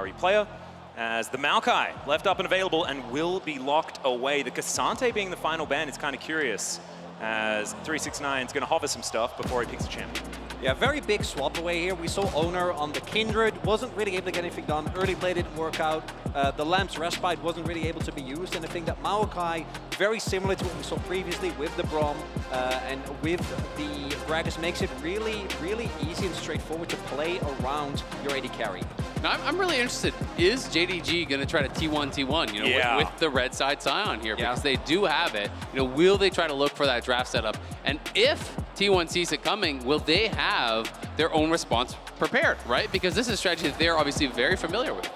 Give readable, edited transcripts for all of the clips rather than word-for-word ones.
RE player. As the Maokai left up and available and will be locked away. The Cassante being the final ban is kind of curious, as 369 is going to hover some stuff before he picks a champion. Yeah, very big swap away here. We saw Oner on the Kindred, wasn't really able to get anything done. Early play didn't work out. The Lamp's Respite wasn't really able to be used. And I think that Maokai, very similar to what we saw previously with the Braum and with the Gragas, makes it really, really easy and straightforward to play around your AD carry. Now, I'm really interested. Is JDG going to try to T1, you know, with the red side Sion here? Because they do have it. You know, will they try to look for that draft setup? And if T1 sees it coming, will they have their own response prepared, right? Because this is a strategy that they're obviously very familiar with.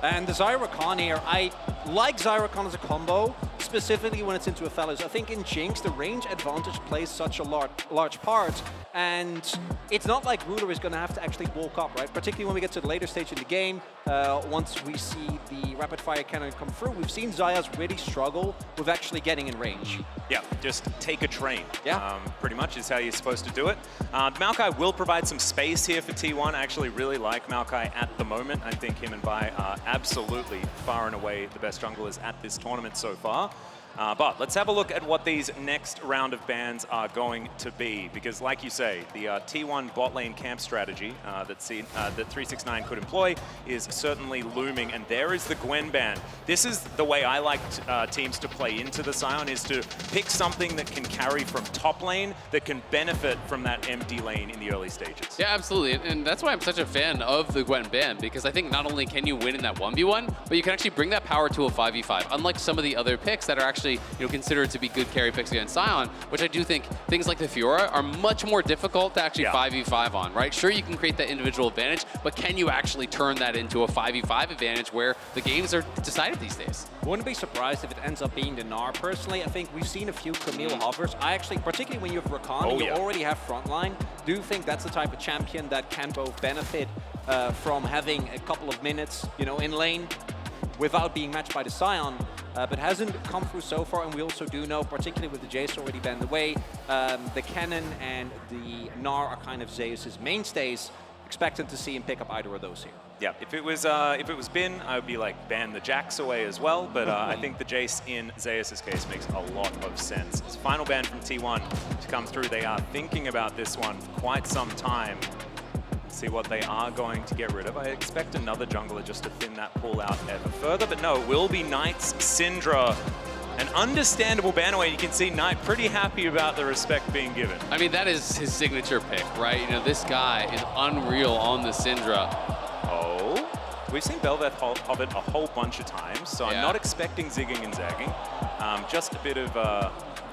And the Rakan here, I like Rakan as a combo, specifically when it's into Azael. I think in Jinx, the range advantage plays such a large part, and it's not like Ruler is going to have to actually walk up, right? Particularly when we get to the later stage in the game, once we see the rapid fire cannon come through, we've seen Xayahs really struggle with actually getting in range. Yeah, just take a train. Yeah. Pretty much is how you're supposed to do it. Maokai will provide some space here for T1. I actually really like Maokai at the moment. I think him and Bai are absolutely far and away the best junglers at this tournament so far. But let's have a look at what these next round of bans are going to be, because like you say, the T1 bot lane camp strategy that 369 could employ is certainly looming, and there is the Gwen ban. This is the way I like teams to play into the Sion, is to pick something that can carry from top lane, that can benefit from that empty lane in the early stages. Yeah, absolutely, and that's why I'm such a fan of the Gwen ban, because I think not only can you win in that 1v1, but you can actually bring that power to a 5v5, unlike some of the other picks that are actually considered to be good carry picks against Sion, which I do think things like the Fiora are much more difficult to actually 5v5 on, right? Sure, you can create that individual advantage, but can you actually turn that into a 5v5 advantage where the games are decided these days? Wouldn't be surprised if it ends up being the Gnar. Personally, I think we've seen a few Camille hovers. I actually, particularly when you have Rakan, you already have frontline, do think that's the type of champion that can both benefit from having a couple of minutes, in lane without being matched by the Sion, but hasn't come through so far. And we also do know, particularly with the Jace already banned away, the Cannon and the Gnar are kind of Zeus' mainstays. Expecting to see him pick up either of those here. Yeah, if it was Bin, I would be like, ban the Jax away as well, but I think the Jace in Zeus' case makes a lot of sense. It's final ban from T1 to come through. They are thinking about this one for quite some time. See what they are going to get rid of. I expect another jungler just to thin that pool out ever further, but no, it will be Knight's Syndra. An understandable ban away. You can see Knight pretty happy about the respect being given. I mean, that is his signature pick, right? This guy is unreal on the Syndra. Oh, we've seen Bel'Veth hover a whole bunch of times, so I'm not expecting zigging and zagging. Just a bit of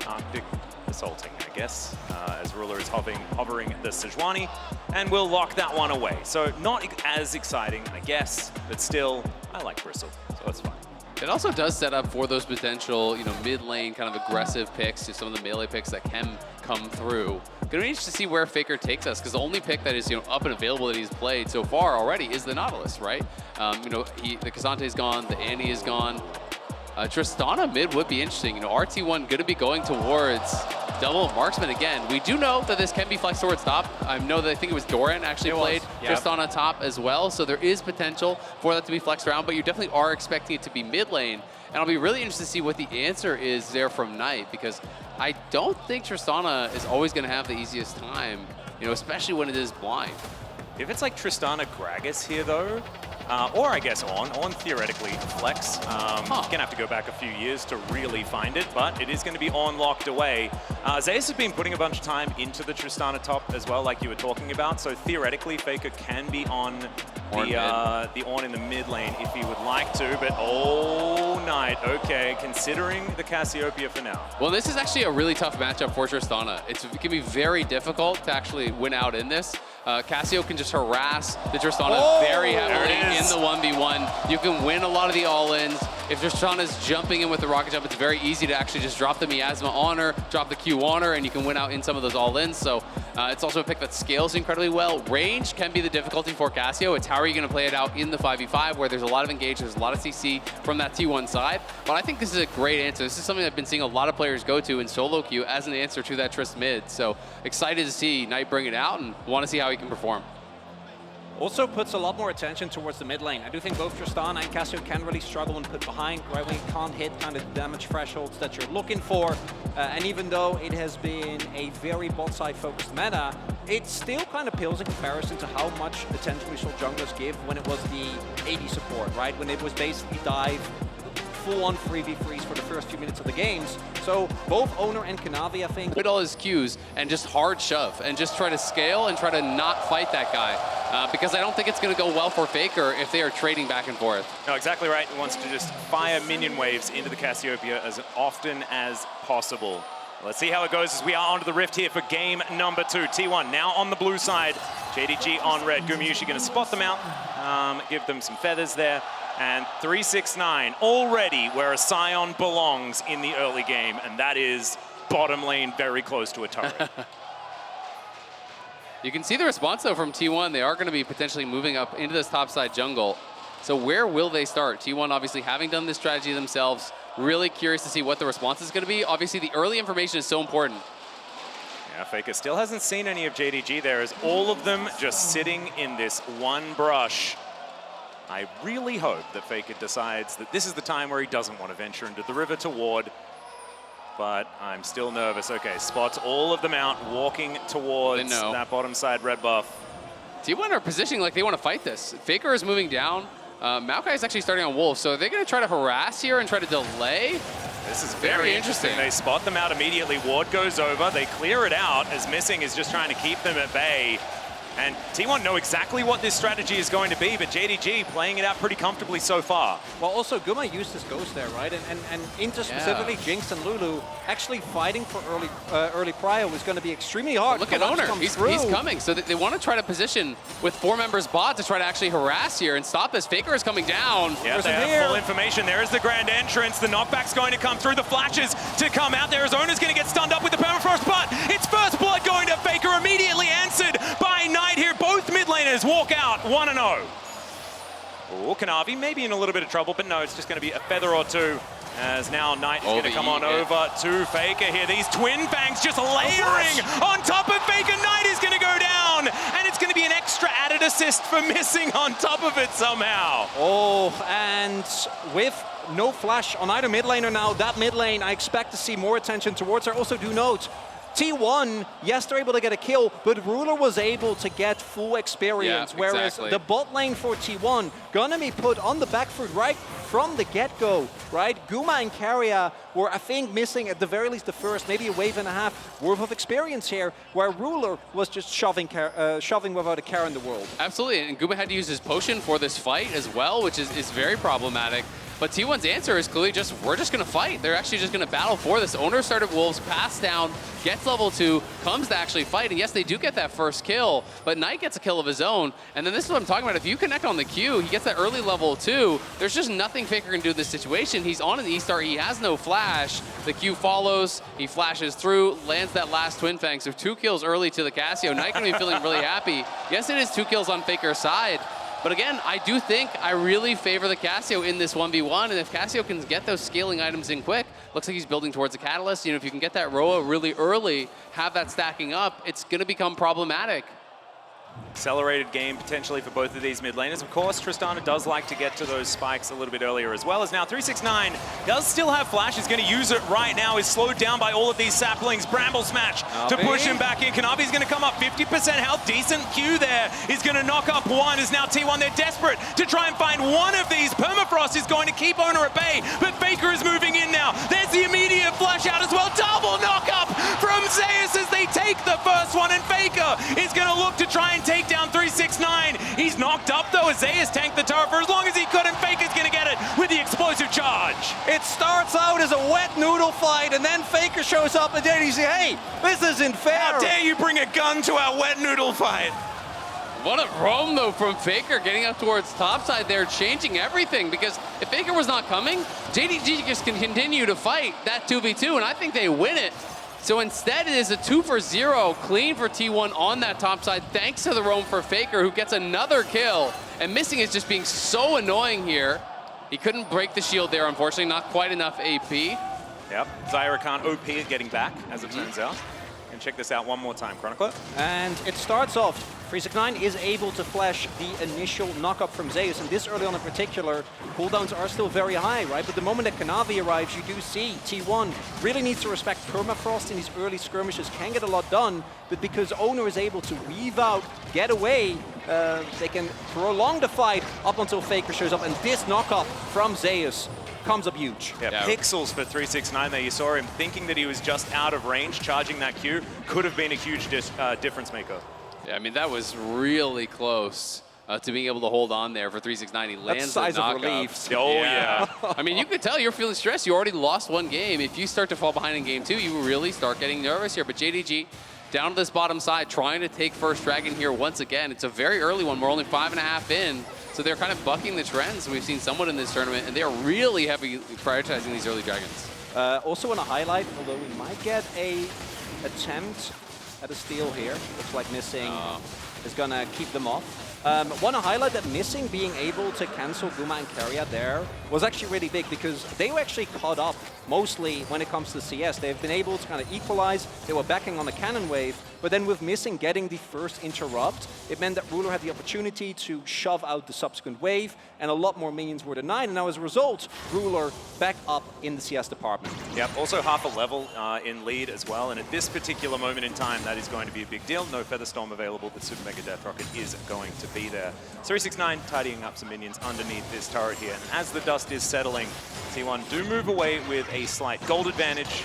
Arctic assaulting, I guess, as Ruler is hovering the Sejuani, and we'll lock that one away. So not as exciting, I guess, but still, I like Bristle, so it's fine. It also does set up for those potential, mid lane kind of aggressive picks, to some of the melee picks that can come through. Gonna be interesting to see where Faker takes us, because the only pick that is up and available that he's played so far already is the Nautilus, right? The Cassante's gone, the Annie is gone. Tristana mid would be interesting. RT1 gonna be going towards double marksman again. We do know that this can be flexed towards top. I know that I think it was Doran actually played Tristana top as well, so there is potential for that to be flexed around, but you definitely are expecting it to be mid lane. And I'll be really interested to see what the answer is there from Knight, because I don't think Tristana is always gonna have the easiest time, especially when it is blind. If it's like Tristana Gragas here though, or I guess Ornn theoretically flex. Gonna have to go back a few years to really find it, but it is going to be Ornn locked away. Zeus has been putting a bunch of time into the Tristana top as well, like you were talking about, so theoretically Faker can be on the Ornn in the mid lane if he would like to, but Knight, okay, considering the Cassiopeia for now. Well, this is actually a really tough matchup for Tristana. It can be very difficult to actually win out in this. Cassio can just harass the Tristana very heavily in the 1v1. You can win a lot of the all-ins. If Tristana's jumping in with the rocket jump, it's very easy to actually just drop the Miasma on her, drop the Q on her, and you can win out in some of those all-ins. So it's also a pick that scales incredibly well. Range can be the difficulty for Cassio. It's how are you going to play it out in the 5v5, where there's a lot of engage, there's a lot of CC from that T1 side. But I think this is a great answer. This is something I've been seeing a lot of players go to in solo queue as an answer to that Trist mid. So excited to see Knight bring it out and want to see how he can perform. Also puts a lot more attention towards the mid lane. I do think both Tristana and Cassio can really struggle when put behind, right, when you can't hit kind of damage thresholds that you're looking for. And even though it has been a very bot side focused meta, it still kind of pales in comparison to how much attention we saw junglers give when it was the AD support, right? When it was basically dive full-on 3v3s for the first few minutes of the games. So both Oner and Kanavi, I think, Put all his Qs and just hard shove and just try to scale and try to not fight that guy. Because I don't think it's going to go well for Faker if they are trading back and forth. No, exactly right. He wants to just fire minion waves into the Cassiopeia as often as possible. Let's see how it goes as we are onto the rift here for game number 2. T1 now on the blue side. JDG on red. Gumayusi going to spot them out, give them some feathers there. And 369 already where a Sion belongs in the early game, and that is bottom lane very close to a turret. You can see the response, though, from T1. They are going to be potentially moving up into this topside jungle. So where will they start? T1 obviously having done this strategy themselves. Really curious to see what the response is going to be. Obviously, the early information is so important. Yeah, Faker still hasn't seen any of JDG there, as all of them just sitting in this one brush. I really hope that Faker decides that this is the time where he doesn't want to venture into the river to ward. But I'm still nervous. Okay, spots all of them out, walking towards that bottom side red buff. T1 are positioning like they want to fight this. Faker is moving down. Maokai is actually starting on Wolf, so they're going to try to harass here and try to delay. This is very interesting. They spot them out immediately. Ward goes over. They clear it out as Missing is just trying to keep them at bay. And T1 know exactly what this strategy is going to be, but JDG playing it out pretty comfortably so far. Well, also, Guma used his ghost there, right? And into specifically Jinx and Lulu, actually fighting for early prio is going to be extremely hard. Look at Oner. He's coming. So they want to try to position with 4 members bot to try to actually harass here and stop this. Faker is coming down. Yeah, they have full information. There is the grand entrance. The knockback's going to come through. The flashes to come out there as Oner's going to get stunned up with the permafrost, but it's first blood going to Faker, immediately answered by Knight here. Both mid laners walk out 1-0. Oh, Kanavi maybe in a little bit of trouble, but no, it's just going to be a feather or two. As now Knight is going to come on over to Faker here. These twin bangs just layering on top of Faker. Knight is going to go down, and it's going to be an extra added assist for Missing on top of it somehow. Oh, and with no flash on either mid laner now, that mid lane, I expect to see more attention towards her. Also do note, T1, yes, they're able to get a kill, but Ruler was able to get full experience, whereas the bot lane for T1 gonna be put on the back foot right from the get-go, right? Guma and Keria were, I think, missing at the very least the first, maybe a wave and a half worth of experience here, where Ruler was just shoving without a care in the world. Absolutely, and Guma had to use his potion for this fight as well, which is very problematic. But T1's answer is clearly just, we're just going to fight. They're actually just going to battle for this. Oner started Wolves, passed down, gets level 2, comes to actually fight. And yes, they do get that first kill, but Knight gets a kill of his own. And then this is what I'm talking about. If you connect on the Q, he gets that early level 2. There's just nothing Faker can do in this situation. He's on an E-Star. He has no flash. The Q follows. He flashes through, lands that last Twin Fang. So 2 kills early to the Cassio. Knight going to be feeling really happy. Yes, it is 2 kills on Faker's side. But again, I do think I really favor the Cassio in this 1v1, and if Cassio can get those scaling items in quick, looks like he's building towards a Catalyst. You know, if you can get that Roa really early, have that stacking up, it's going to become problematic. Accelerated game potentially for both of these mid laners. Of course, Tristana does like to get to those spikes a little bit earlier as well, as now 369 does still have flash. He's going to use it right now. He's slowed down by all of these saplings. Bramble smash to push him back in. Kanavi's going to come up 50% health. Decent Q there. He's going to knock up one. Is now T1. They're desperate to try and find one of these. Permafrost is going to keep Oner at bay, but Faker is moving in now. There's the immediate flash out as well. Double knock up from Zeus as they take the first one, and Faker is going to look to try and take down 369. He's knocked up though as Zeus tanked the tower for as long as he could, and Faker's gonna get it with the explosive charge. It starts out as a wet noodle fight, and then Faker shows up and then you say, hey, this isn't fair. How dare you bring a gun to our wet noodle fight? What a roam though from Faker, getting up towards topside there, changing everything, because if Faker was not coming, JDG just can continue to fight that 2v2, and I think they win it. So instead, it is a 2-for-0 clean for T1 on that top side, thanks to the roam for Faker, who gets another kill. And Missing is just being so annoying here. He couldn't break the shield there, unfortunately, not quite enough AP. Yep, Rakan OP is getting back, as it turns out. And check this out one more time, Chronicler. And it starts off, 369 is able to flash the initial knock-up from Zeus, and this early on in particular, cooldowns are still very high, right? But the moment that Kanavi arrives, you do see T1 really needs to respect permafrost in these early skirmishes, can get a lot done, but because Oner is able to weave out, get away, they can prolong the fight up until Faker shows up, and this knock-up from Zeus comes up huge. Yeah, pixels for 369 there. You saw him thinking that he was just out of range, charging that Q. Could have been a huge difference maker. Yeah, I mean, that was really close to being able to hold on there for 369. He lands the knockup. Oh, yeah. I mean, you could tell you're feeling stressed. You already lost one game. If you start to fall behind in game 2, you really start getting nervous here. But JDG down to this bottom side, trying to take first dragon here once again. It's a very early one. We're only 5.5 in. So they're kind of bucking the trends we've seen somewhat in this tournament, and they are really heavily prioritizing these early dragons. Also want to highlight, although we might get a attempt at a steal here. Looks like Missing is going to keep them off. Want to highlight that Missing being able to cancel Guma and Keria there was actually really big because they were actually caught up mostly when it comes to CS. They've been able to kind of equalize. They were backing on the cannon wave, but then with Missing getting the first interrupt, it meant that Ruler had the opportunity to shove out the subsequent wave, and a lot more minions were denied. And now as a result, Ruler back up in the CS department. Yep, also half a level in lead as well, and at this particular moment in time, that is going to be a big deal. No Featherstorm available, but Super Mega Death Rocket is going to be there. 369 tidying up some minions underneath this turret here, and as the dust is settling, T1 do move away with a slight gold advantage,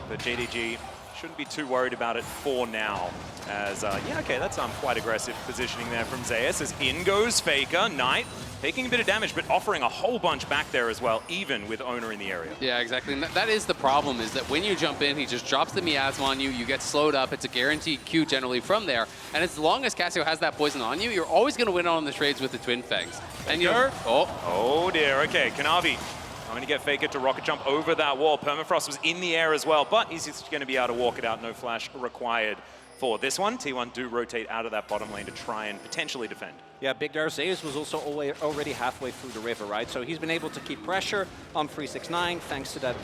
but JDG shouldn't be too worried about it for now. As, yeah, okay, that's quite aggressive positioning there from Zeus, as in goes Faker. Knight taking a bit of damage, but offering a whole bunch back there as well, even with Oner in the area. Yeah, exactly. And that is the problem, is that when you jump in, he just drops the miasma on you, you get slowed up, it's a guaranteed Q generally from there, and as long as Cassio has that poison on you, you're always going to win on the trades with the Twin Fangs. And you're... Oh dear, okay, Kanavi. I'm going to get Faker to rocket jump over that wall. Permafrost was in the air as well, but he's just going to be able to walk it out. No flash required for this one. T1 do rotate out of that bottom lane to try and potentially defend. Yeah, Big Dar Zeus was also already halfway through the river, right? So he's been able to keep pressure on 369 thanks to that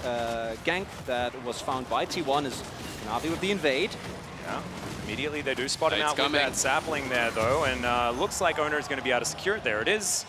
gank that was found by T1 as Kanavi with the invade. Yeah, immediately they do spot him out with that sapling there though, and looks like Oner is going to be able to secure it. There it is.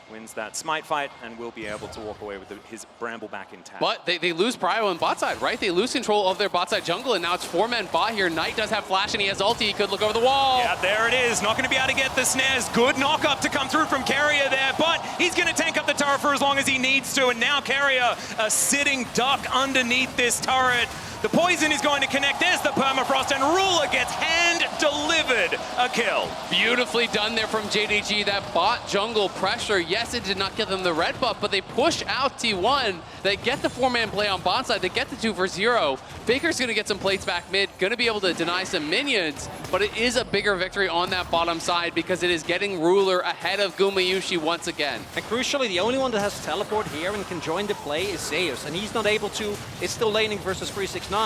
Wins that smite fight and will be able to walk away with his Bramble back intact. But they lose Prio on bot side, right? They lose control of their bot side jungle, and now it's 4-man bot here. Knight does have flash, and he has ulti. He could look over the wall. Yeah, there it is. Not going to be able to get the snares. Good knock-up to come through from Keria there, but he's going to tank up the turret for as long as he needs to, and now Keria, a sitting duck underneath this turret. The poison is going to connect. There's the permafrost, and Ruler gets hand-delivered a kill. Beautifully done there from JDG. That bot jungle pressure, yes, it did not get them the red buff, but they push out T1. They get the 4-man play on bot side. They get the 2 for 0. Faker's going to get some plates back mid, going to be able to deny some minions, but it is a bigger victory on that bottom side because it is getting Ruler ahead of Gumayusi once again. And crucially, the only one that has teleport here and can join the play is Zeus, and he's not able to. It's still laning versus 369.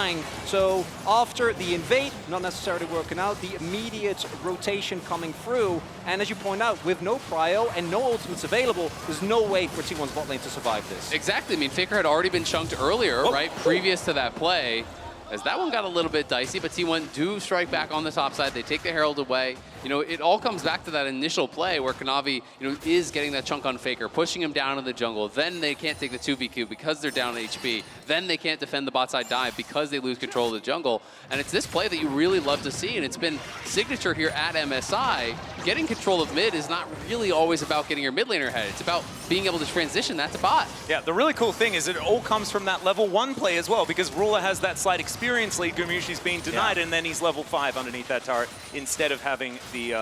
So after the invade, not necessarily working out, the immediate rotation coming through, and as you point out, with no prio and no ultimates available, there's no way for T1's bot lane to survive this. Exactly. I mean, Faker had already been chunked earlier, right, previous to that play. As that one got a little bit dicey, but T1 do strike back on the top side. They take the Herald away. You know, it all comes back to that initial play where Kanavi, you know, is getting that chunk on Faker, pushing him down in the jungle. Then they can't take the 2v2 because they're down HP. Then they can't defend the bot side dive because they lose control of the jungle. And it's this play that you really love to see, and it's been signature here at MSI. Getting control of mid is not really always about getting your mid laner ahead. It's about being able to transition that to bot. Yeah, the really cool thing is it all comes from that level 1 play as well, because Ruler has that slight experience lead. Gumayusi's being denied, and then he's level 5 underneath that turret instead of having the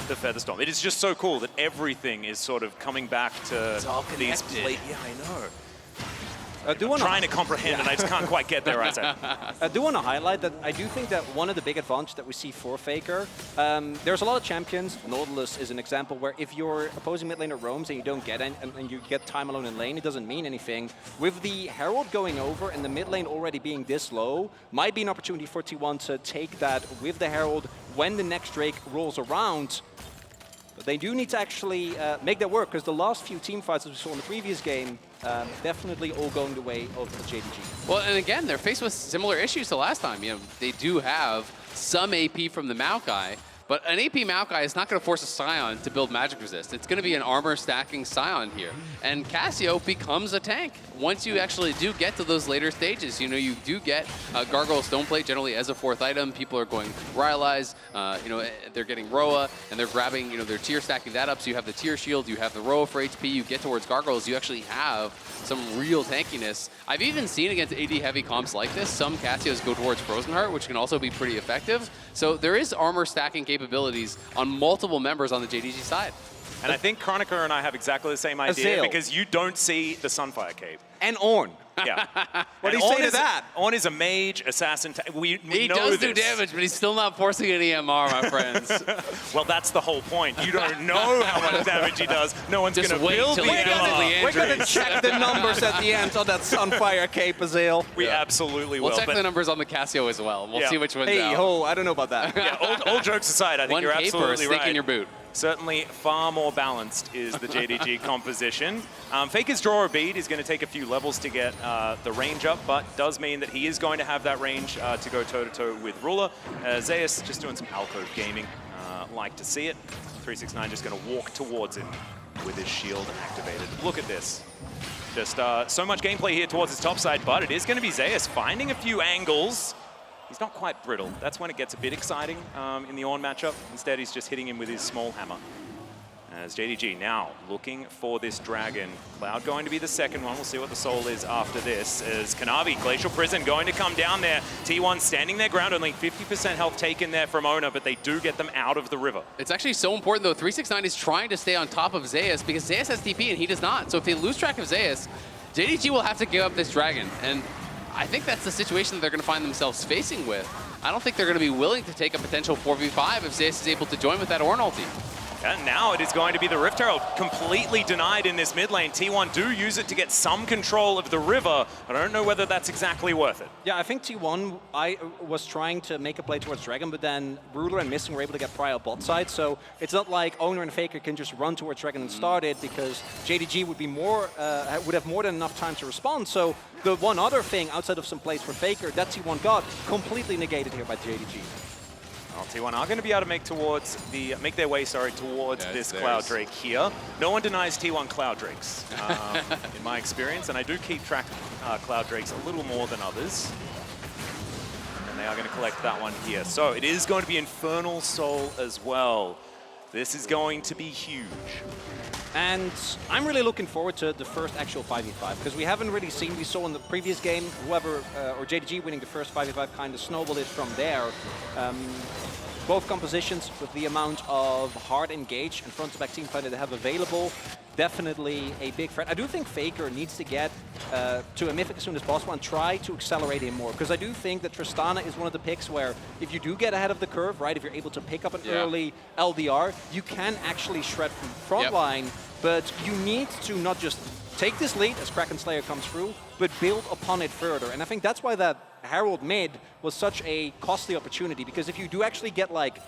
Featherstorm. It is just so cool that everything is sort of coming back to these play. Yeah, I know. I'm trying to comprehend, and I just can't quite get there, Isaac. I do want to highlight that I do think that one of the big advantages that we see for Faker, there's a lot of champions. Nautilus is an example where if your opposing mid laner roams and you don't get any, and you get time alone in lane, it doesn't mean anything. With the Herald going over and the mid lane already being this low, might be an opportunity for T1 to take that with the Herald when the next Drake rolls around. But they do need to actually make that work, because the last few team fights as we saw in the previous game, definitely all going the way of JDG. Well, and again, they're faced with similar issues to last time. You know, they do have some AP from the Maokai, but an AP Maokai is not going to force a Sion to build magic resist. It's going to be an armor stacking Sion here. And Cassio becomes a tank once you actually do get to those later stages. You know, you do get Gargoyle Stoneplate generally as a 4th item. People are going Rylai's, you know, they're getting Roa, and they're grabbing, you know, they're tier stacking that up. So you have the tier shield, you have the Roa for HP, you get towards Gargoyles, you actually have some real tankiness. I've even seen against AD heavy comps like this, some Cassios go towards Frozen Heart, which can also be pretty effective. So there is armor stacking capabilities on multiple members on the JDG side. And I think Cronicler and I have exactly the same idea Azael. because you don't see the Sunfire Cape. And Ornn. Yeah. What do you say to that? Ornn is a mage, assassin. He know does do this. damage, but he's still not forcing an EMR, my friends. Well, that's the whole point. You don't know how much damage he does. No one's going Just to wait build till the he does EMR. the We're going to injuries. check the numbers at the end on that Sunfire Cape, Azael. We absolutely will. We'll check but the numbers on the Cassio as well. We'll Yeah. see which one's Hey, out. ho, I don't know about that. yeah, all jokes aside, I think One you're cape or a absolutely stick right. in your boot. Certainly far more balanced is the JDG composition. Faker's Draw a Bead is going to take a few levels to get the range up, but does mean that he is going to have that range to go toe-to-toe with Ruler. Zeus just doing some alcove gaming. Like to see it. 369 just going to walk towards him with his shield activated. Look at this. Just so much gameplay here towards his top side, but it is going to be Zeus finding a few angles. He's not quite brittle. That's when it gets a bit exciting in the Ornn matchup. Instead, he's just hitting him with his small hammer. As JDG now looking for this dragon. Cloud going to be the second one. We'll see what the soul is after this. As Kanavi, Glacial Prison, going to come down there. T1 standing their ground, only 50% health taken there from Oner, but they do get them out of the river. It's actually so important, though. 369 is trying to stay on top of Zeus because Zeus has TP and he does not. So if they lose track of Zeus, JDG will have to give up this dragon. And I think that's the situation that they're going to find themselves facing with. I don't think they're going to be willing to take a potential 4v5 if Zeus is able to join with that Ornn ulti. And now it is going to be the Rift Herald, completely denied in this mid lane. T1 do use it to get some control of the river, but I don't know whether that's exactly worth it. Yeah, I think T1 was trying to make a play towards Dragon, but then Ruler and Missing were able to get prior bot side, so it's not like Oner and Faker can just run towards Dragon and start it, because JDG would be would have more than enough time to respond. So the one other thing outside of some plays for Faker that T1 got completely negated here by JDG. Well, T1 are going to be able to make their way towards this Cloud Drake here. No one denies T1 Cloud Drakes, in my experience, and I do keep track of Cloud Drakes a little more than others. And they are going to collect that one here. So it is going to be Infernal Soul as well. This is going to be huge. And I'm really looking forward to the first actual 5v5, because we haven't really seen, we saw in the previous game, whoever, or JDG winning the first 5v5 kind of snowballed it from there. Both compositions with the amount of hard engage and front-to-back teamfight that they have available, definitely a big threat. I do think Faker needs to get to a Mythic as soon as possible and try to accelerate him more, because I do think that Tristana is one of the picks where if you do get ahead of the curve, right, if you're able to pick up an early LDR, you can actually shred from front line, but you need to not just take this lead as Kraken Slayer comes through, but build upon it further. And I think that's why that Herald mid was such a costly opportunity, because if you do actually get like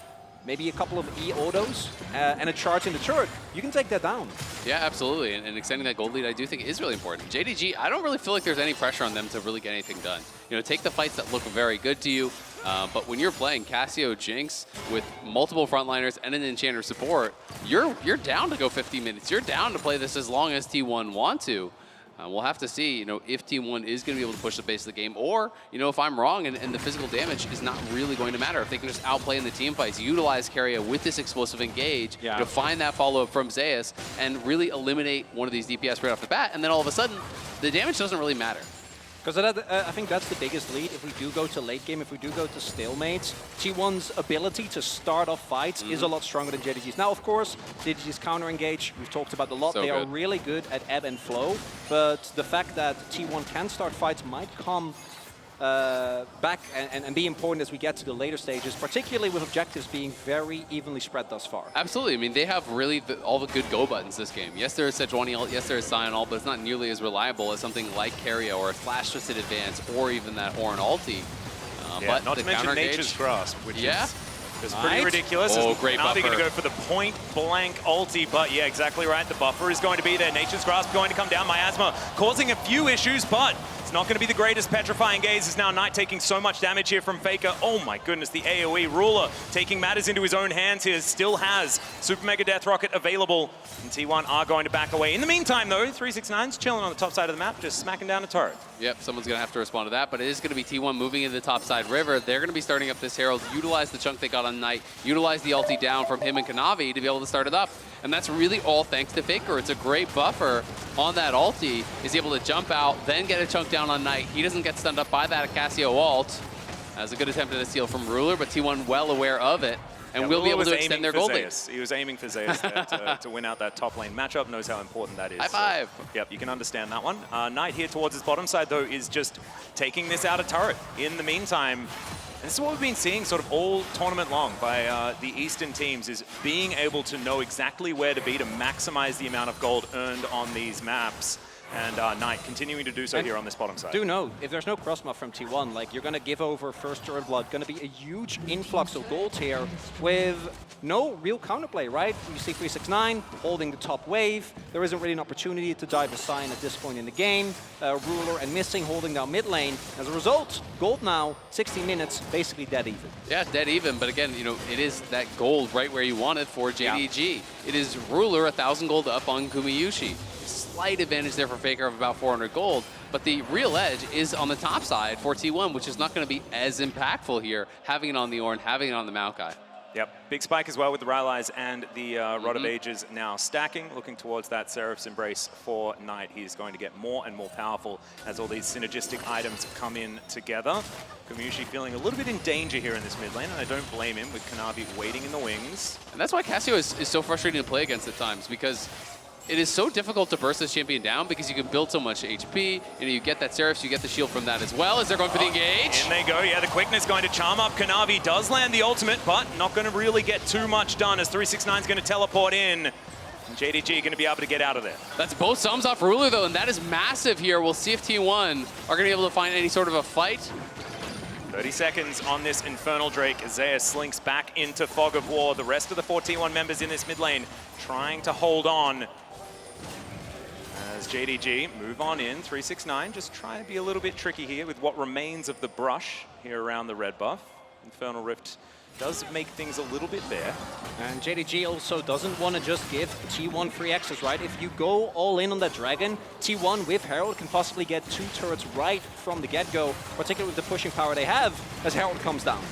maybe a couple of E-autos and a charge in the turret, you can take that down. Yeah, absolutely. And extending that gold lead, I do think is really important. JDG, I don't really feel like there's any pressure on them to really get anything done. You know, take the fights that look very good to you, but when you're playing Cassio Jinx with multiple frontliners and an Enchanter support, you're down to go 50 minutes. You're down to play this as long as T1 want to. We'll have to see, you know, if T1 is going to be able to push the pace of the game, or, you know, if I'm wrong and the physical damage is not really going to matter. If they can just outplay in the team fights, utilize Keria with this explosive engage, to find that follow-up from Zeus and really eliminate one of these DPS right off the bat, and then all of a sudden, the damage doesn't really matter. Because I think that's the biggest lead. If we do go to late game, if we do go to stalemates, T1's ability to start off fights is a lot stronger than JDG's. Now, of course, JDG's counter-engage, we've talked about a lot. So they are good. really good at ebb and flow, but the fact that T1 can start fights might come back and be important as we get to the later stages, particularly with objectives being very evenly spread thus far. Absolutely. I mean, they have really all the good go buttons this game. Yes, there is Sejuani ult, yes, there is Sion ult, but it's not nearly as reliable as something like Keria or a Flash Twisted Advance or even that Ornn ulti. But not to mention Nature's Grasp, which is pretty ridiculous. Oh, great Now they're buffer. going to go for the point-blank ulti, but yeah, exactly right. The buffer is going to be there. Nature's Grasp going to come down. Miasma causing a few issues, but It's not going to be the greatest petrifying gaze as now Knight taking so much damage here from Faker. Oh my goodness, the AoE. Ruler taking matters into his own hands here, still has Super Mega Death Rocket available, and T1 are going to back away. In the meantime though, 369's chilling on the top side of the map, just smacking down a turret. Yep, someone's going to have to respond to that, but it is going to be T1 moving into the top side river. They're going to be starting up this Herald, utilize the chunk they got on Knight, utilize the ulti down from him and Kanavi to be able to start it up. And that's really all thanks to Faker. It's a great buffer on that ulti. Is able to jump out, then get a chunk down on Knight. He doesn't get stunned up by that Cassio ult. As a good attempt at a steal from Ruler, but T1 well aware of it. And will be able to extend their gold lead. He was aiming for Zeus there to win out that top lane matchup, knows how important that is. High five. So, yep, you can understand that one. Knight here towards his bottom side, though, is just taking this out of turret. In the meantime, this is what we've been seeing sort of all tournament long by the Eastern teams, is being able to know exactly where to be to maximize the amount of gold earned on these maps. And Knight continuing to do so here on this bottom side. Do know, if there's no cross-buff from T1, like, you're going to give over first turret blood, going to be a huge influx of gold here with no real counterplay, right? You see 369 holding the top wave. There isn't really an opportunity to dive a Sion at this point in the game. Ruler and Missing holding down mid lane. As a result, gold now, 60 minutes, basically dead even. Yeah, dead even, but again, you know, it is that gold right where you want it for JDG. Yeah. It is Ruler 1,000 gold up on Gumayusi. Slight advantage there for Faker of about 400 gold, but the real edge is on the top side for T1, which is not going to be as impactful here, having it on the Ornn, having it on the Maokai. Yep, big spike as well with the Rylai's and the Rod of Ages now stacking, looking towards that Seraph's Embrace for Knight. He's going to get more and more powerful as all these synergistic items come in together. Gumayusi feeling a little bit in danger here in this mid lane, and I don't blame him with Kanavi waiting in the wings. And that's why Cassio is so frustrating to play against at times, because it is so difficult to burst this champion down because you can build so much HP, and you get that Seraphs, you get the shield from that as well as they're going for the engage. In they go, yeah, the quickness going to charm up. Kanavi does land the ultimate, but not going to really get too much done as 369 is going to teleport in. And JDG going to be able to get out of there. That's both sums off Ruler though, and that is massive here. We'll see if T1 are going to be able to find any sort of a fight. 30 seconds on this Infernal Drake. Zeus slinks back into Fog of War. The rest of the 4 T1 members in this mid lane trying to hold on. As JDG move on in, 369, just trying to be a little bit tricky here with what remains of the brush here around the red buff. Infernal Rift does make things a little bit bare. And JDG also doesn't want to just give T1 free access, right? If you go all in on that dragon, T1 with Herald can possibly get 2 turrets right from the get-go, particularly with the pushing power they have as Herald comes down.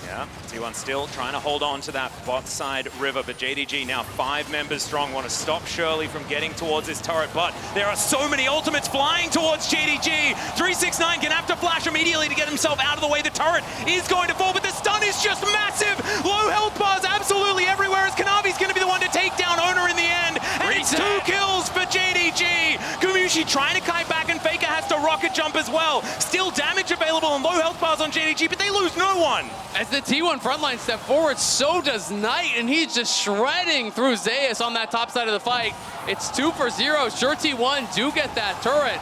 Yeah, T1 still trying to hold on to that bot side river, but JDG now 5 members strong, want to stop Shirley from getting towards this turret, but there are so many ultimates flying towards JDG. 369 can have to flash immediately to get himself out of the way. The turret is going to fall, but the stun is just massive. Low health bars absolutely everywhere as Kanavi's going to be the one to take down Oner in the end. And it's 2 kills for JDG. Gumayusi trying to kite back, and Faker has to rocket jump as well. Still damage available and low health bars on JDG, but they lose no one. As the T1 frontline step forward, so does Knight, and he's just shredding through Zeus on that top side of the fight. It's 2 for 0. Sure, T1 do get that turret,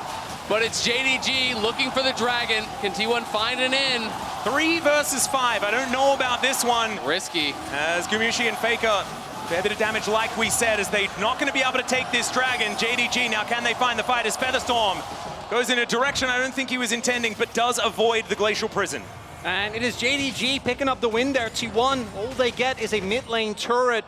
but it's JDG looking for the dragon. Can T1 find an in? 3 versus 5. I don't know about this one. Risky. As Gumayusi and Faker, fair bit of damage like we said, as they're not going to be able to take this dragon. JDG now, can they find the fight as Featherstorm goes in a direction I don't think he was intending, but does avoid the Glacial Prison. And it is JDG picking up the win there. T1, all they get is a mid lane turret.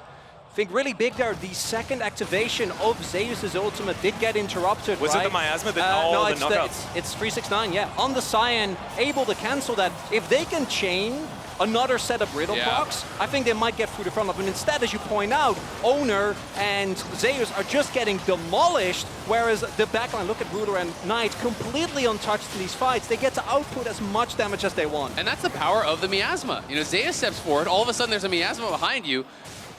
I think really big there. The second activation of Zeus' ultimate did get interrupted, Was right? it the miasma? No, the it's, knockout? it's 369, yeah. On the Sion, able to cancel that. If they can chain another set of riddle procs, I think they might get through the front line. But instead, as you point out, Oner and Zeus are just getting demolished, whereas the backline, look at Ruler and Knight, completely untouched in these fights. They get to output as much damage as they want. And that's the power of the miasma. You know, Zeus steps forward, all of a sudden there's a miasma behind you.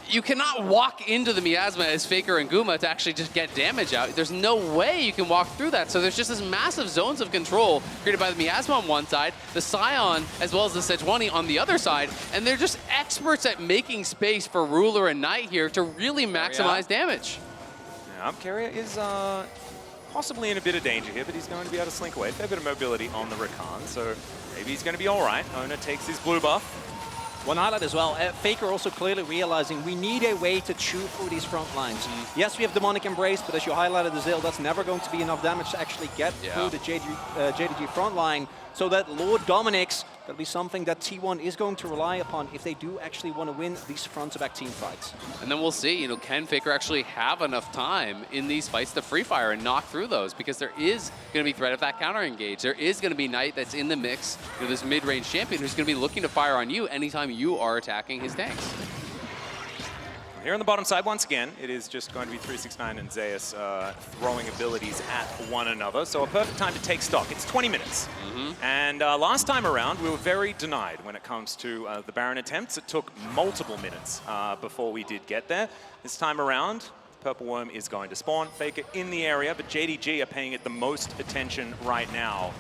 You cannot walk into the miasma as Faker and Guma to actually just get damage out. There's no way you can walk through that. So there's just this massive zones of control created by the miasma on one side, the Sion as well as the Sejuani on the other side, and they're just experts at making space for Ruler and Knight here to really maximize damage. Yeah, Keria is possibly in a bit of danger here, but he's going to be able to slink away. Fair bit of mobility on the Rakan, so maybe he's going to be all right. Oner takes his blue buff. One highlight as well, Faker also clearly realizing we need a way to chew through these front lines. Yes, we have Demonic Embrace, but as you highlighted, Azael, that's never going to be enough damage to actually get through the JDG front line. So that Lord Dominic's, that'll be something that T1 is going to rely upon if they do actually want to win these front-to-back team fights. And then we'll see, you know, can Faker actually have enough time in these fights to free fire and knock through those? Because there is going to be threat of that counter engage. There is going to be Knight that's in the mix, you know, this mid-range champion who's going to be looking to fire on you anytime you are attacking his tanks. Here on the bottom side, once again, it is just going to be 369 and Zeus throwing abilities at one another. So a perfect time to take stock. It's 20 minutes. And last time around, we were very denied when it comes to the Baron attempts. It took multiple minutes before we did get there. This time around, Purple Worm is going to spawn. Faker in the area, but JDG are paying it the most attention right now.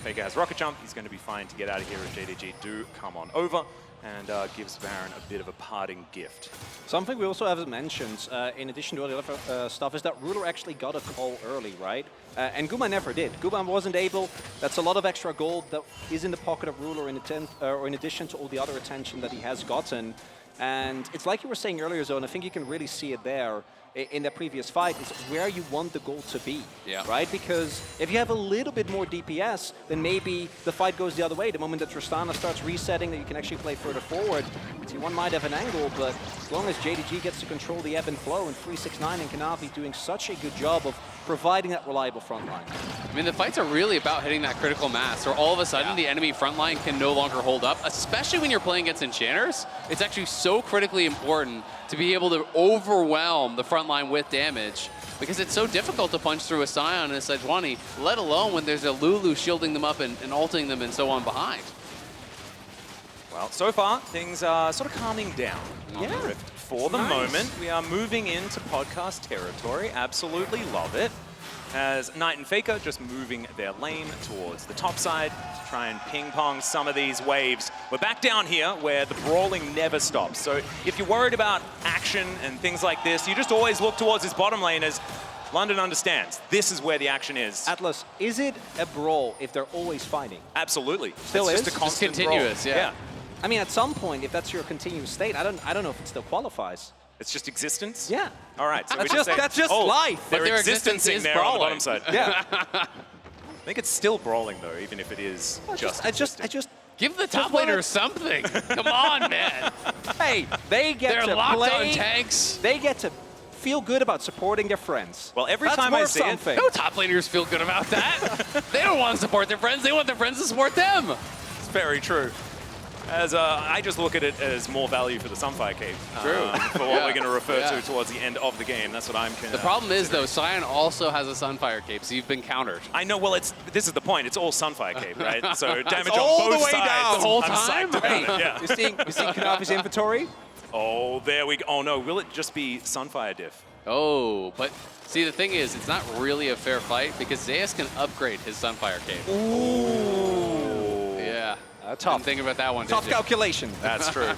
Faker has rocket jump. He's going to be fine to get out of here if JDG do come on over. And gives Baron a bit of a parting gift. Something we also haven't mentioned, in addition to all the other stuff, is that Ruler actually got a call early, right? And Guma never did. Guma wasn't able. That's a lot of extra gold that is in the pocket of Ruler in addition to all the other attention that he has gotten. And it's like you were saying earlier, Zone, I think you can really see it there in the previous fight, is where you want the goal to be, right? Because if you have a little bit more DPS, then maybe the fight goes the other way. The moment that Tristana starts resetting, that you can actually play further forward. T1 might have an angle, but as long as JDG gets to control the ebb and flow, and 369 and Kanavi doing such a good job of providing that reliable front line. I mean, the fights are really about hitting that critical mass, or all of a sudden the enemy front line can no longer hold up, especially when you're playing against enchanters. It's actually so critically important to be able to overwhelm the front line with damage, because it's so difficult to punch through a Sion and a Sejuani, let alone when there's a Lulu shielding them up and ulting them and so on behind. Well, so far, things are sort of calming down on the Rift. For the moment, we are moving into podcast territory. Absolutely love it. As Knight and Faker just moving their lane towards the top side to try and ping-pong some of these waves. We're back down here where the brawling never stops. So if you're worried about action and things like this, you just always look towards this bottom lane as London understands. This is where the action is. Atlas, is it a brawl if they're always fighting? Absolutely. Still it's is? just a constant Just continuous, brawl. yeah. I mean, at some point, if that's your continuous state, I don't know if it still qualifies. It's just existence? Yeah. All right. So that's just life. They're But their existencing existence is there on the brawling. bottom side. Yeah. I think it's still brawling though, even if it is I just. Give the top laner something. Come on, man. Hey, they get They're to locked play. on tanks. They get to feel good about supporting their friends. Well, every That's time I worth see something. No top laners feel good about that. They don't want to support their friends. They want their friends to support them. It's very true. As I just look at it as more value for the Sunfire Cape. True. For what we're going to refer to towards the end of the game. That's what I'm The problem is, though, Sion also has a Sunfire Cape, so you've been countered. I know, well, this is the point. It's all Sunfire Cape, right? So damage all on the both way sides. down. The whole I'm time? psyched about it, yeah. You seeing Kanavi's inventory? Oh, there we go. Oh, no. Will it just be Sunfire diff? Oh, but see, the thing is, it's not really a fair fight because Zeus can upgrade his Sunfire Cape. Ooh. Yeah. Tough. Didn't think about that one, Tough did you? calculation. That's true.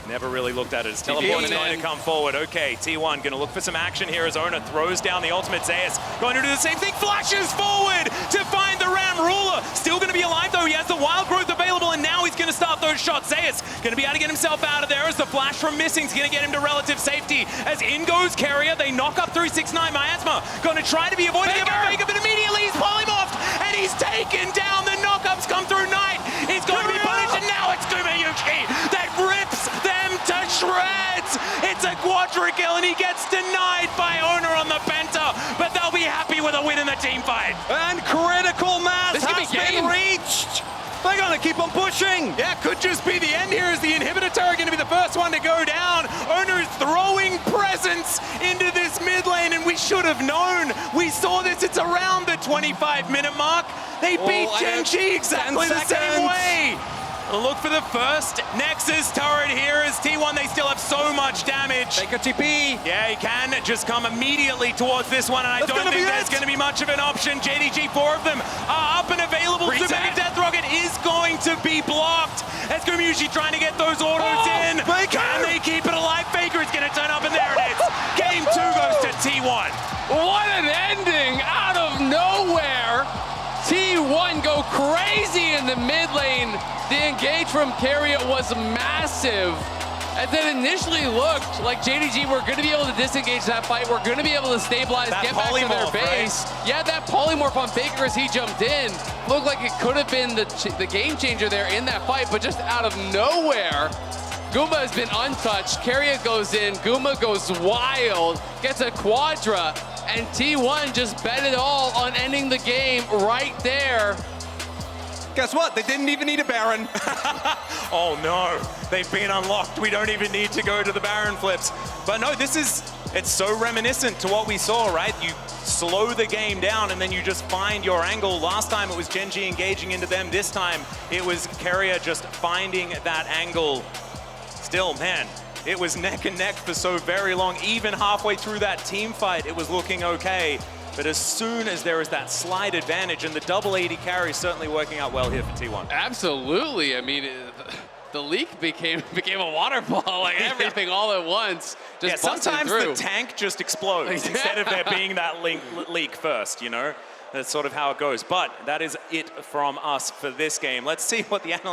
Never really looked at it as Teleport is going to come forward. Okay, T1 going to look for some action here as Oner throws down the ultimate. Zeus going to do the same thing. Flashes forward to find the Ram Ruler. Still going to be alive though. He has the wild growth available and now he's going to start those shots. Zeus going to be able to get himself out of there as the flash from Missing is going to get him to relative safety. As in goes Keria. They knock up 369. Miasma going to try to be avoiding it by Faker, but immediately he's polymorphed and he's taken down. The knockups come through Knight. He's going to be punished and now it's Gumayusi that rips them to shreds. It's a quadra kill and he gets denied by Oner on the Penta, but they'll be happy with a win in the team fight. And critical mass This could be has been game. reached. They're going to keep on pushing. Yeah, could just be the end here as the inhibitor turret going to be the first one to go down. Oner is throwing presence into this mid lane and we should have known. We saw this, it's around the 25-minute mark. They beat JDG exactly the same way. Look for the first Nexus turret here as T1, they still have so much damage. Take a TP. Yeah, he can just come immediately towards this one, and I don't think there's going to be much of an option. JDG, 4 of them are up and available. Submitted Death Rocket is going to be blocked. As Gumayusi trying to get those autos in. Can they keep it alive? Faker is going to turn up, and there it is. Game 2 goes to T1. What an ending out of nowhere. T1 go go crazy in the mid lane. The engage from Keria was massive. And then initially looked like JDG were going to be able to disengage that fight. We're going to be able to stabilize, that get back to their base. Right? Yeah, that polymorph on Faker as he jumped in looked like it could have been the game changer there in that fight, but just out of nowhere, Guma has been untouched. Keria goes in, Guma goes wild, gets a quadra, and T1 just bet it all on ending the game right there. Guess what? They didn't even need a Baron. Oh no, they've been unlocked. We don't even need to go to the Baron flips. But no, it's so reminiscent to what we saw, right? You slow the game down and then you just find your angle. Last time it was Gen G engaging into them. This time it was Keria just finding that angle. Still, man, it was neck and neck for so very long. Even halfway through that team fight, it was looking okay. But as soon as there is that slight advantage, and the double AD carry is certainly working out well here for T1. Absolutely. I mean, the leak became a waterfall, like everything all at once. Just sometimes through. the tank just explodes instead of there being that leak first, you know? That's sort of how it goes. But that is it from us for this game. Let's see what the analysts